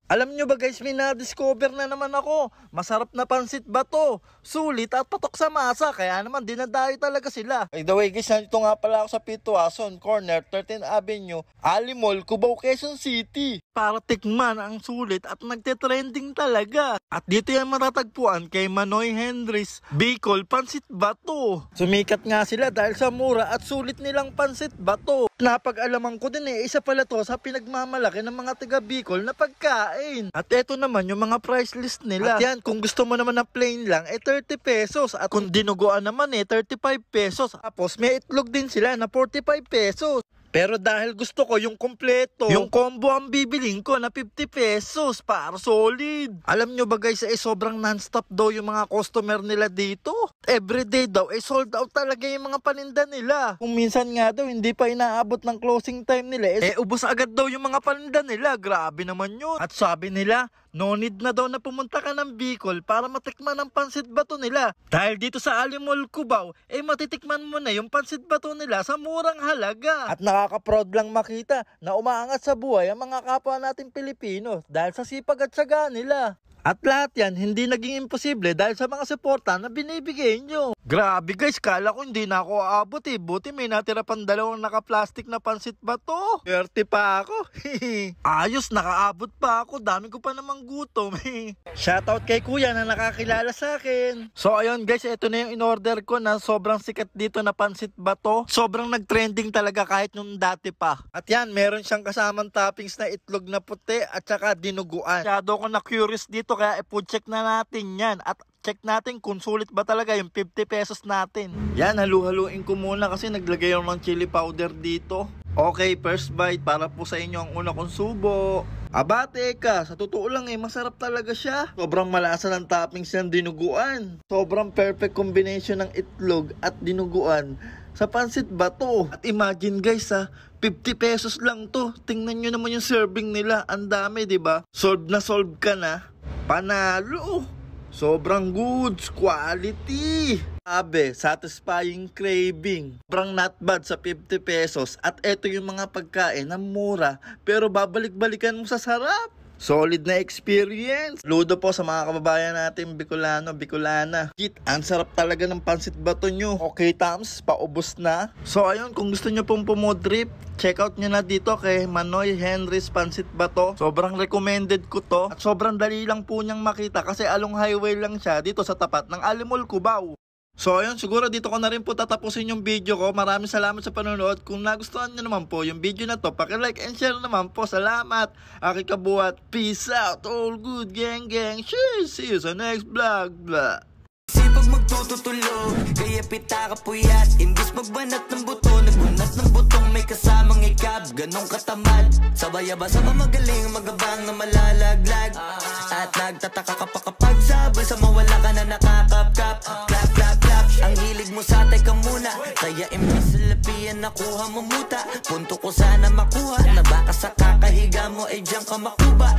Alam nyo ba guys, may na-discover na naman ako. Masarap na pansit bato. Sulit at patok sa masa. Kaya naman dinadayo talaga sila. By the way guys, nandito nga pala ako sa Pituason, corner 13th Avenue, Ali Mall, Cubao, Quezon City. Para tikman ang sulit at nagte-trending talaga. At dito yan matatagpuan kay Manoy Henry's Bicol Pansit Bato. Sumikat nga sila dahil sa mura at sulit nilang pansit bato. Napag-alaman ko din isa pala to sa pinagmamalaki ng mga taga Bicol na pagkain. At eto naman yung mga price list nila. At yan, kung gusto mo naman na plain lang, 30 pesos. At kung dinuguan naman 35 pesos. Tapos may itlog din sila na 45 pesos. Pero dahil gusto ko yung kompleto, yung combo ang bibiling ko na 50 pesos para solid. Alam nyo ba guys, sobrang non-stop daw yung mga customer nila dito. Everyday daw, sold out talaga yung mga paninda nila. Kung minsan nga daw, hindi pa inaabot ng closing time nila, ubos agad daw yung mga paninda nila. Grabe naman yun. At sabi nila, no need na daw na pumunta ka ng Bicol para matikman ang pansit bato nila. Dahil dito sa Ali Mall, Cubao, matitikman mo na yung pansit bato nila sa murang halaga. At nakaka-proud lang makita na umaangat sa buhay ang mga kapwa nating Pilipino dahil sa sipag at tiyaga nila. At lahat yan hindi naging imposible dahil sa mga suporta na binibigay nyo. Grabe guys, kala ko hindi na ako aabot Buti may natira pang dalawang naka-plastic na pansit bato. 30 pa ako. Ayos, nakaabot pa ako. Dami ko pa namang gutom. Shoutout kay kuya na nakakilala sa akin. So ayun guys, ito na yung in-order ko na sobrang sikat dito na pansit bato. Sobrang nag-trending talaga kahit nung dati pa. At yan, meron siyang kasamang toppings na itlog na puti at saka dinuguan. Masyado ko na curious dito kaya i-food check na natin yan. At check natin kung sulit ba talaga yung 50 pesos natin. Yan, halu-haluin ko muna kasi naglagay ako ng chili powder dito. Okay, first bite para po sa inyo ang una kong subo. Abate ka, sa totoo lang masarap talaga siya. Sobrang malasa ng toppings ng dinuguan. Sobrang perfect combination ng itlog at dinuguan sa pansit bato. At imagine guys 50 pesos lang to. Tingnan nyo naman yung serving nila. Ang dami, diba? Solve na solve ka na. Panalo. Sobrang goods, quality. Sabi, satisfying craving. Sobrang not bad sa 50 pesos. At eto yung mga pagkain na mura pero babalik-balikan mo sa sarap. Solid na experience. Ludo po sa mga kababayan natin Bicolano, Bicolana. Ang sarap talaga ng pansit bato nyo. Okay Tams, paubos na. So ayun, kung gusto nyo pong pumodrip, check out nyo na dito kay Manoy Henry's Pansit Bato. Sobrang recommended ko to. At sobrang dali lang po niyang makita kasi along highway lang siya dito sa tapat ng Ali Mall, Cubao. So ayun, siguro dito ko na rin po tatapusin yung video ko. Maraming salamat sa panonood. Kung nagustuhan nyo naman po yung video na to, paki-like and share naman po. Salamat. Aki kabuhat. Peace out. All good gang gang. Cheers. See you sa next vlog. Blah. Sipag magtututulog, kaya pita ka puyat. Imbis magbanat ng buto, nagbunat ng butong may kasamang ikab. Ganong katamad, sabayabas sa magaling, magabang na malalaglag. At nagtataka ka pa kapag sabay sa mawala ka na nakakapkap. Clap, clap, clap, ang hilig mo sa teka muna. Kaya imbis sa lapian nakuha mo muta. Punto ko sana makuha, na baka sa kakahiga mo ay diyan ka makuba.